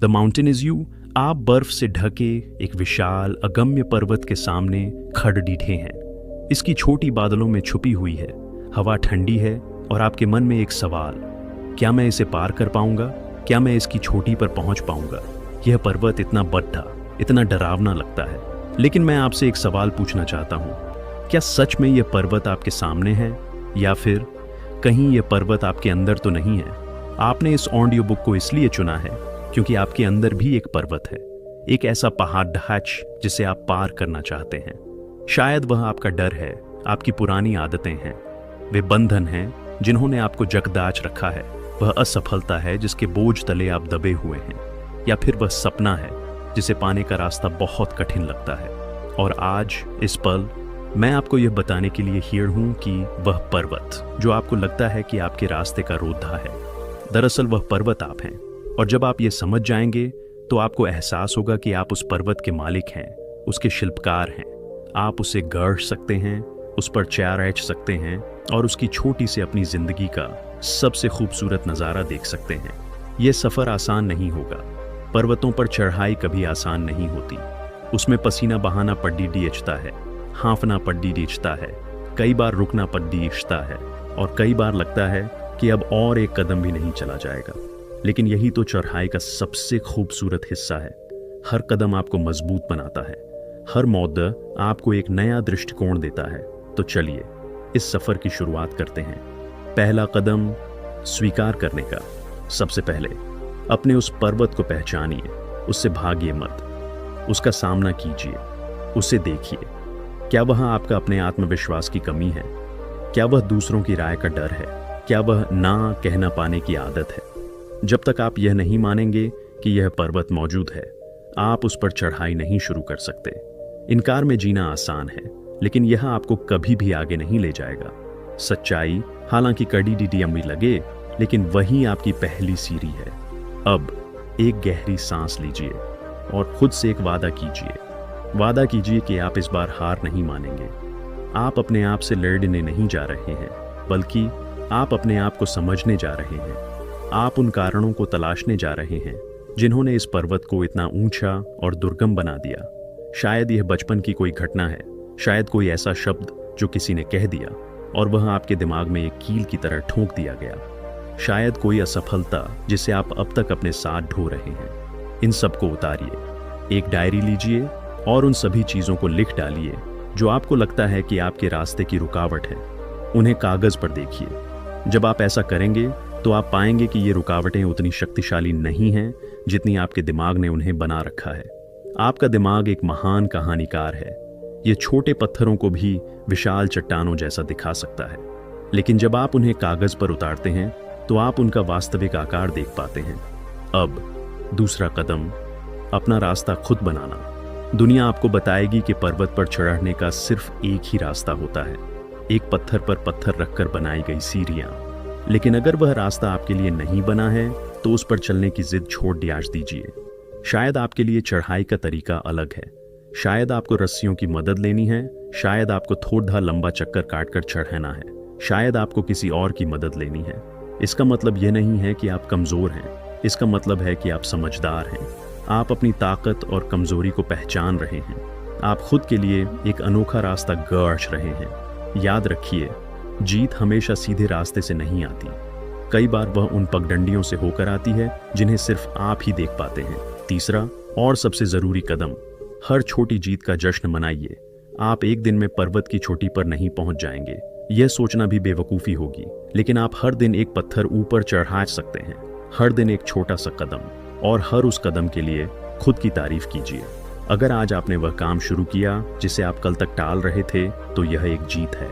The mountain is you. आप बर्फ से ढके एक विशाल अगम्य पर्वत के सामने खड़ डीठे हैं। इसकी छोटी बादलों में छुपी हुई है, हवा ठंडी है और आपके मन में एक सवाल, क्या मैं इसे पार कर पाऊंगा? क्या मैं इसकी चोटी पर पहुंच पाऊंगा? यह पर्वत इतना बड़ा, इतना डरावना लगता है। लेकिन मैं आपसे एक सवाल पूछना चाहता हूं, क्या सच में यह पर्वत आपके सामने है या फिर कहीं यह पर्वत आपके अंदर तो नहीं है? आपने इस ऑडियो बुक को इसलिए चुना है क्योंकि आपके अंदर भी एक पर्वत है, एक ऐसा पहाड़ ढांच जिसे आप पार करना चाहते हैं। शायद वह आपका डर है, आपकी पुरानी आदतें हैं, वे बंधन हैं जिन्होंने आपको जकदाच रखा है, वह असफलता है जिसके बोझ तले आप दबे हुए हैं, या फिर वह सपना है जिसे पाने का रास्ता बहुत कठिन लगता है। और आज इस पल मैं आपको यह बताने के लिए हियर हूं कि वह पर्वत जो आपको लगता है कि आपके रास्ते का रोधा है, दरअसल वह पर्वत आप हैं। और जब आप ये समझ जाएंगे तो आपको एहसास होगा कि आप उस पर्वत के मालिक हैं, उसके शिल्पकार हैं। आप उसे गढ़ सकते हैं, उस पर चेयर रच सकते हैं और उसकी छोटी सी अपनी जिंदगी का सबसे खूबसूरत नज़ारा देख सकते हैं। ये सफ़र आसान नहीं होगा, पर्वतों पर चढ़ाई कभी आसान नहीं होती। उसमें पसीना बहाना पड्डी डीचता है, हाँफना पड्डी डीचता है, कई बार रुकना पड्डी इश्ता है और कई बार लगता है कि अब और एक कदम भी नहीं चला जाएगा। लेकिन यही तो चढ़ाई का सबसे खूबसूरत हिस्सा है। हर कदम आपको मजबूत बनाता है, हर मौका आपको एक नया दृष्टिकोण देता है। तो चलिए इस सफ़र की शुरुआत करते हैं। पहला कदम स्वीकार करने का। सबसे पहले अपने उस पर्वत को पहचानिए, उससे भागिए मत, उसका सामना कीजिए, उसे देखिए। क्या वह आपका अपने आत्मविश्वास की कमी है? क्या वह दूसरों की राय का डर है? क्या वह ना कहना पाने की आदत है? जब तक आप यह नहीं मानेंगे कि यह पर्वत मौजूद है, आप उस पर चढ़ाई नहीं शुरू कर सकते। इनकार में जीना आसान है, लेकिन यह आपको कभी भी आगे नहीं ले जाएगा। सच्चाई हालांकि कड़ी डिडियमी लगे, लेकिन वही आपकी पहली सीढ़ी है। अब एक गहरी सांस लीजिए और खुद से एक वादा कीजिए। वादा कीजिए कि आप इस बार हार नहीं मानेंगे। आप अपने आप से लड़ने नहीं जा रहे हैं, बल्कि आप अपने आप को समझने जा रहे हैं। आप उन कारणों को तलाशने जा रहे हैं जिन्होंने इस पर्वत को इतना ऊंचा और दुर्गम बना दिया। शायद यह बचपन की कोई घटना है, शायद कोई ऐसा शब्द जो किसी ने कह दिया और वह आपके दिमाग में एक कील की तरह ठोंक दिया गया। शायद कोई असफलता जिसे आप अब तक अपने साथ ढो रहे हैं। इन सब को उतारिए, एक डायरी लीजिए और उन सभी चीज़ों को लिख डालिए जो आपको लगता है कि आपके रास्ते की रुकावट है। उन्हें कागज़ पर देखिए। जब आप ऐसा करेंगे तो आप पाएंगे कि ये रुकावटें उतनी शक्तिशाली नहीं हैं जितनी आपके दिमाग ने उन्हें बना रखा है। आपका दिमाग एक महान कहानीकार है। ये छोटे पत्थरों को भी विशाल चट्टानों जैसा दिखा सकता है, लेकिन जब आप उन्हें कागज़ पर उतारते हैं तो आप उनका वास्तविक आकार देख पाते हैं। अब दूसरा कदम, अपना रास्ता खुद बनाना। दुनिया आपको बताएगी कि पर्वत पर चढ़ने का सिर्फ एक ही रास्ता होता है, एक पत्थर पर पत्थर रखकर बनाई गई सीढ़ियाँ। लेकिन अगर वह रास्ता आपके लिए नहीं बना है तो उस पर चलने की जिद छोड़ दियाज दीजिए। शायद आपके लिए चढ़ाई का तरीका अलग है, शायद आपको रस्सियों की मदद लेनी है, शायद आपको थोड़ा लंबा चक्कर काटकर चढ़ना है, शायद आपको किसी और की मदद लेनी है। इसका मतलब यह नहीं है कि आप कमज़ोर हैं, इसका मतलब है कि आप समझदार हैं। आप अपनी ताकत और कमज़ोरी को पहचान रहे हैं। आप खुद के लिए एक अनोखा रास्ता गढ़ रहे हैं। याद रखिए, जीत हमेशा सीधे रास्ते से नहीं आती। कई बार वह उन पगडंडियों से होकर आती है जिन्हें सिर्फ आप ही देख पाते हैं। तीसरा और सबसे ज़रूरी कदम, हर छोटी जीत का जश्न मनाइए। आप एक दिन में पर्वत की चोटी पर नहीं पहुंच जाएंगे, यह सोचना भी बेवकूफ़ी होगी, लेकिन आप हर दिन एक पत्थर ऊपर चढ़ा सकते हैं, हर दिन एक छोटा सा कदम, और हर उस कदम के लिए खुद की तारीफ कीजिए। अगर आज आपने वह काम शुरू किया जिसे आप कल तक टाल रहे थे, तो यह एक जीत है।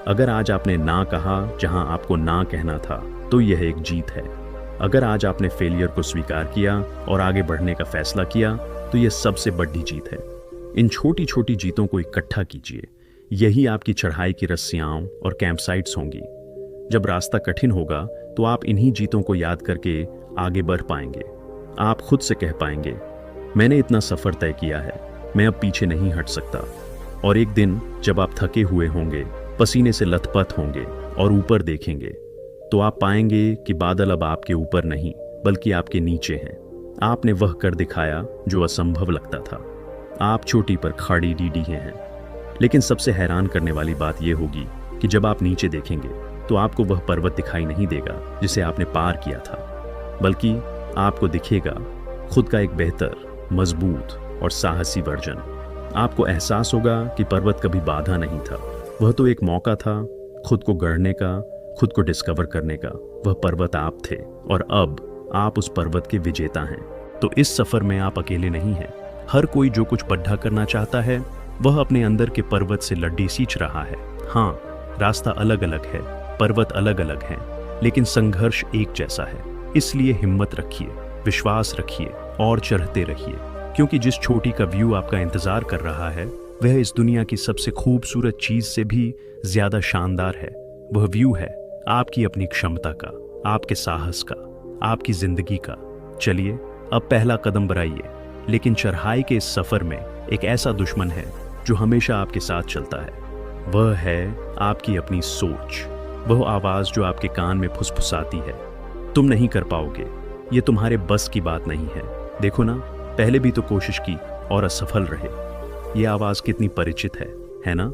अगर आज आपने ना कहा जहां आपको ना कहना था, तो यह एक जीत है। अगर आज आपने फेलियर को स्वीकार किया और आगे बढ़ने का फैसला किया, तो यह सबसे बड़ी जीत है। इन छोटी छोटी जीतों को इकट्ठा कीजिए, यही आपकी चढ़ाई की रस्सियाँ और कैंपसाइट्स होंगी। जब रास्ता कठिन होगा तो आप इन्हीं जीतों को याद करके आगे बढ़ पाएंगे। आप खुद से कह पाएंगे, मैंने इतना सफ़र तय किया है, मैं अब पीछे नहीं हट सकता। और एक दिन जब आप थके हुए होंगे, पसीने से लथपथ होंगे और ऊपर देखेंगे, तो आप पाएंगे कि बादल अब आपके ऊपर नहीं बल्कि आपके नीचे हैं। आपने वह कर दिखाया जो असंभव लगता था। आप चोटी पर खड़ी डीडी हैं। लेकिन सबसे हैरान करने वाली बात यह होगी कि जब आप नीचे देखेंगे तो आपको वह पर्वत दिखाई नहीं देगा जिसे आपने पार किया था, बल्कि आपको दिखेगा खुद का एक बेहतर, मजबूत और साहसी वर्जन। आपको एहसास होगा कि पर्वत कभी बाधा नहीं था, वह तो एक मौका था खुद को गढ़ने का, खुद को डिस्कवर करने का। वह पर्वत आप थे और अब आप उस पर्वत के विजेता हैं। तो इस सफर में आप अकेले नहीं हैं। हर कोई जो कुछ बड्ढा करना चाहता है वह अपने अंदर के पर्वत से लड्डी सींच रहा है। हाँ, रास्ता अलग अलग है, पर्वत अलग अलग हैं, लेकिन संघर्ष एक जैसा है। इसलिए हिम्मत रखिए, विश्वास रखिए और चढ़ते रहिए, क्योंकि जिस चोटी का व्यू आपका इंतजार कर रहा है वह इस दुनिया की सबसे खूबसूरत चीज से भी ज्यादा शानदार है। वह व्यू है आपकी अपनी क्षमता का, आपके साहस का, आपकी जिंदगी का। चलिए अब पहला कदम बढ़ाइए। लेकिन चढ़ाई के इस सफर में एक ऐसा दुश्मन है जो हमेशा आपके साथ चलता है। वह है आपकी अपनी सोच, वह आवाज जो आपके कान में फुसफुसाती है, तुम नहीं कर पाओगे, ये तुम्हारे बस की बात नहीं है। देखो ना, पहले भी तो कोशिश की और असफल रहे। ये आवाज कितनी परिचित है ना?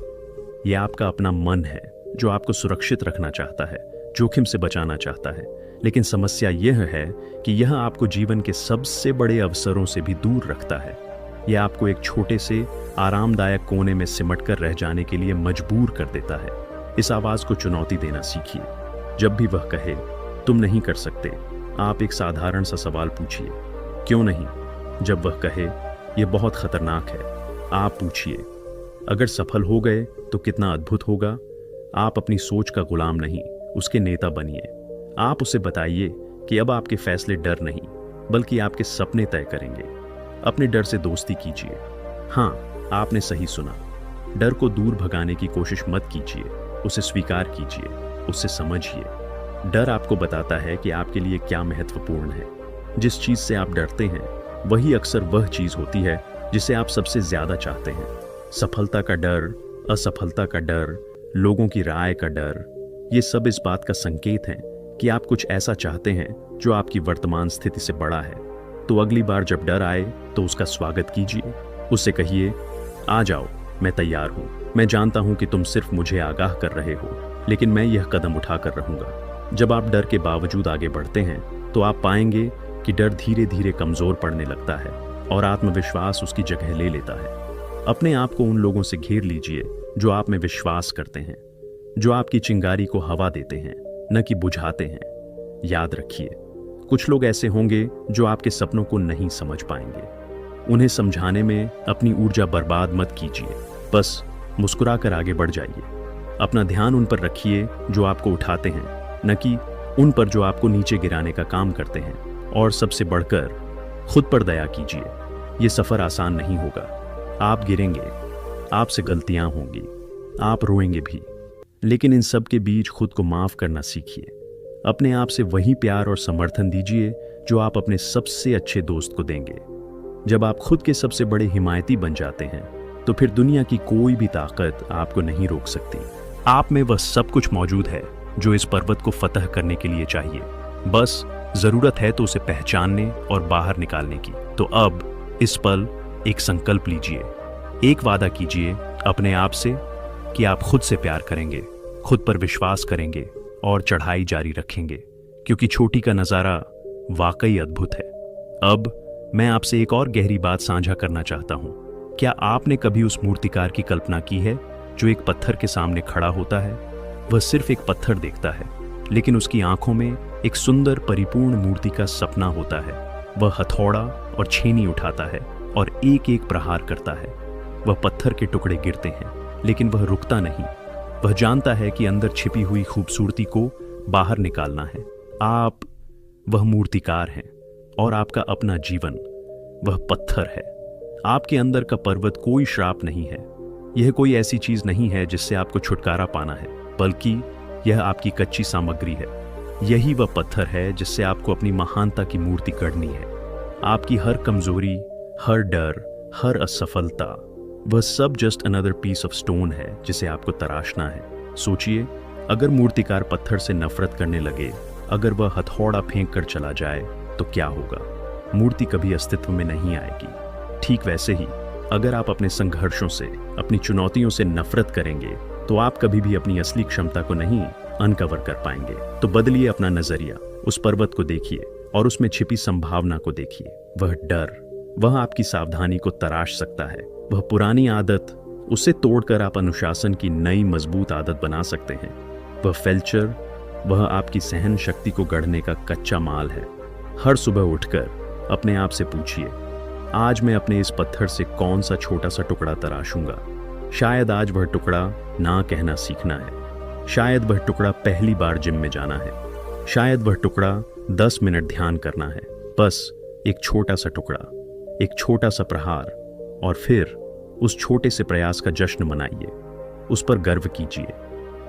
ये आपका अपना मन है जो आपको सुरक्षित रखना चाहता है, जोखिम से बचाना चाहता है। लेकिन समस्या यह है कि यह आपको जीवन के सबसे बड़े अवसरों से भी दूर रखता है। यह आपको एक छोटे से आरामदायक कोने में सिमटकर रह जाने के लिए मजबूर कर देता है। इस आवाज को चुनौती देना सीखिए। जब भी वह कहे तुम नहीं कर सकते, आप एक साधारण सा सवाल पूछिए, क्यों नहीं? जब वह कहे यह बहुत खतरनाक है, आप पूछिए, अगर सफल हो गए तो कितना अद्भुत होगा? आप अपनी सोच का गुलाम नहीं, उसके नेता बनिए। आप उसे बताइए कि अब आपके फैसले डर नहीं, बल्कि आपके सपने तय करेंगे। अपने डर से दोस्ती कीजिए। हाँ, आपने सही सुना। डर को दूर भगाने की कोशिश मत कीजिए, उसे स्वीकार कीजिए, उससे समझिए। डर आपको बताता है कि आपके लिए क्या महत्वपूर्ण है। जिस चीज से आप डरते हैं वही अक्सर वह चीज होती है जिसे आप सबसे ज्यादा चाहते हैं। सफलता का डर, असफलता का डर, लोगों की राय का डर, ये सब इस बात का संकेत है कि आप कुछ ऐसा चाहते हैं जो आपकी वर्तमान स्थिति से बड़ा है। तो अगली बार जब डर आए तो उसका स्वागत कीजिए। उससे कहिए, आ जाओ, मैं तैयार हूँ। मैं जानता हूँ कि तुम सिर्फ मुझे आगाह कर रहे हो, लेकिन मैं यह कदम उठाकर रहूंगा। जब आप डर के बावजूद आगे बढ़ते हैं तो आप पाएंगे कि डर धीरे धीरे कमजोर पड़ने लगता है और आत्मविश्वास उसकी जगह ले लेता है। अपने आप को उन लोगों से घेर लीजिए जो आप में विश्वास करते हैं, जो आपकी चिंगारी को हवा देते हैं, न कि बुझाते हैं। याद रखिए, कुछ लोग ऐसे होंगे जो आपके सपनों को नहीं समझ पाएंगे। उन्हें समझाने में अपनी ऊर्जा बर्बाद मत कीजिए, बस मुस्कुराकर आगे बढ़ जाइए। अपना ध्यान उन पर रखिए जो आपको उठाते हैं, न कि उन पर जो आपको नीचे गिराने का काम करते हैं। और सबसे बढ़कर खुद पर दया कीजिए। ये सफर आसान नहीं होगा। आप गिरेंगे, आपसे गलतियां होंगी, आप रोएंगे भी, लेकिन इन सब के बीच खुद को माफ करना सीखिए। अपने आप से वही प्यार और समर्थन दीजिए जो आप अपने सबसे अच्छे दोस्त को देंगे। जब आप खुद के सबसे बड़े हिमायती बन जाते हैं तो फिर दुनिया की कोई भी ताकत आपको नहीं रोक सकती। आप में वह सब कुछ मौजूद है जो इस पर्वत को फतह करने के लिए चाहिए। बस जरूरत है तो उसे पहचानने और बाहर निकालने की। तो अब इस पल एक संकल्प लीजिए, एक वादा कीजिए अपने आप से कि आप खुद से प्यार करेंगे, खुद पर विश्वास करेंगे और चढ़ाई जारी रखेंगे, क्योंकि चोटी का नजारा वाकई अद्भुत है। अब मैं आपसे एक और गहरी बात साझा करना चाहता हूं। क्या आपने कभी उस मूर्तिकार की कल्पना की है जो एक पत्थर के सामने खड़ा होता है? वह सिर्फ एक पत्थर देखता है, लेकिन उसकी आंखों में एक सुंदर परिपूर्ण मूर्ति का सपना होता है। वह हथौड़ा और छेनी उठाता है और एक एक प्रहार करता है। वह पत्थर के टुकड़े गिरते हैं, लेकिन वह रुकता नहीं। वह जानता है कि अंदर छिपी हुई खूबसूरती को बाहर निकालना है। आप वह मूर्तिकार हैं और आपका अपना जीवन वह पत्थर है। आपके अंदर का पर्वत कोई श्राप नहीं है। यह कोई ऐसी चीज नहीं है जिससे आपको छुटकारा पाना है, बल्कि यह आपकी कच्ची सामग्री है। यही वह पत्थर है जिससे आपको अपनी महानता की मूर्ति गढ़नी है। आपकी हर कमजोरी, हर डर, हर असफलता, वह सब just another piece of stone है जिसे आपको तराशना है। सोचिए, अगर मूर्तिकार पत्थर से नफरत करने लगे, अगर वह हथौड़ा फेंक कर चला जाए तो क्या होगा? मूर्ति कभी अस्तित्व में नहीं आएगी। ठीक वैसे ही अगर आप अपने संघर्षों से, अपनी चुनौतियों से नफरत करेंगे तो आप कभी भी अपनी असली क्षमता को नहीं अनकवर कर पाएंगे। तो बदलिए अपना नजरिया, उस पर्वत को देखिए और उसमें छिपी संभावना को देखिए। वह डर, वह आपकी सावधानी को तराश सकता है। वह पुरानी आदत, उसे तोड़कर आप अनुशासन की नई मजबूत आदत बना सकते हैं। वह फेल्चर, वह आपकी सहन शक्ति को गढ़ने का कच्चा माल है। हर सुबह उठकर अपने आप से पूछिए, आज मैं अपने इस पत्थर से कौन सा छोटा सा टुकड़ा तराशूंगा। शायद आज वह टुकड़ा ना कहना सीखना है। शायद वह टुकड़ा पहली बार जिम में जाना है। शायद वह टुकड़ा 10 मिनट ध्यान करना है। बस एक छोटा सा टुकड़ा, एक छोटा सा प्रहार, और फिर उस छोटे से प्रयास का जश्न मनाइए, उस पर गर्व कीजिए,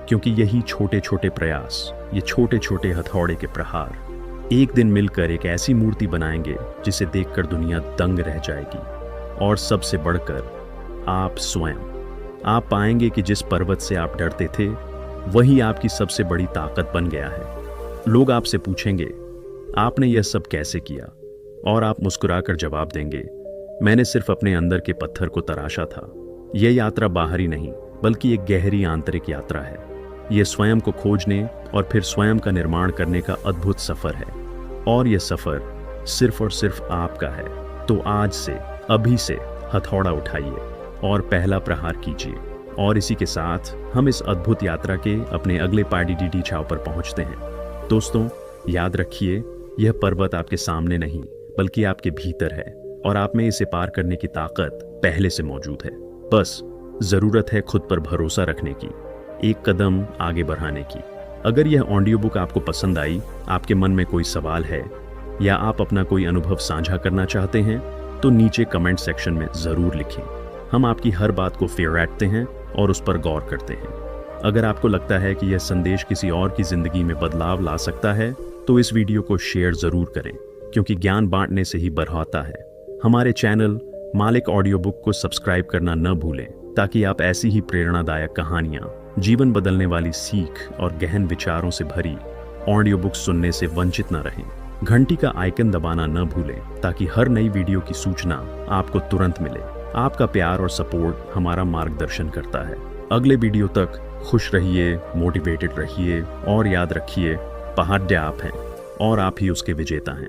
क्योंकि यही छोटे छोटे प्रयास, ये छोटे छोटे हथौड़े के प्रहार एक दिन मिलकर एक ऐसी मूर्ति बनाएंगे जिसे देखकर दुनिया दंग रह जाएगी। और सबसे बढ़कर आप स्वयं, आप पाएंगे कि जिस पर्वत से आप डरते थे वही आपकी सबसे बड़ी ताकत बन गया है। लोग आपसे पूछेंगे, आपने यह सब कैसे किया? और आप मुस्कुराकर जवाब देंगे, मैंने सिर्फ अपने अंदर के पत्थर को तराशा था। यह यात्रा बाहरी नहीं, बल्कि एक गहरी आंतरिक यात्रा है। यह स्वयं को खोजने और फिर स्वयं का निर्माण करने का अद्भुत सफर है। और यह सफर सिर्फ और सिर्फ आपका है। तो आज से, अभी से हथौड़ा उठाइए और पहला प्रहार कीजिए। और इसी के साथ हम इस अद्भुत यात्रा के अपने अगले पार्टी छाव पर पहुंचते हैं। दोस्तों, याद रखिए, यह पर्वत आपके सामने नहीं बल्कि आपके भीतर है, और आप में इसे पार करने की ताकत पहले से मौजूद है। बस जरूरत है खुद पर भरोसा रखने की, एक कदम आगे बढ़ाने की। अगर यह ऑडियो बुक आपको पसंद आई, आपके मन में कोई सवाल है या आप अपना कोई अनुभव साझा करना चाहते हैं, तो नीचे कमेंट सेक्शन में जरूर लिखें। हम आपकी हर बात को फेरते हैं और उस पर गौर करते हैं। अगर आपको लगता है कि यह संदेश किसी और की जिंदगी में बदलाव ला सकता है, तो इस वीडियो को शेयर जरूर करें, क्योंकि ज्ञान बांटने से ही बढ़ाता है। हमारे चैनल मालिक ऑडियो बुक को सब्सक्राइब करना न भूलें, ताकि आप ऐसी ही प्रेरणादायक कहानियां, जीवन बदलने वाली सीख और गहन विचारों से भरी ऑडियो बुक सुनने से वंचित न रहें। घंटी का आइकन दबाना न भूलें, ताकि हर नई वीडियो की सूचना आपको तुरंत मिले। आपका प्यार और सपोर्ट हमारा मार्गदर्शन करता है। अगले वीडियो तक खुश रहिए, मोटिवेटेड रहिए, और याद रखिए, पहाड़ आप हैं और आप ही उसके विजेता हैं।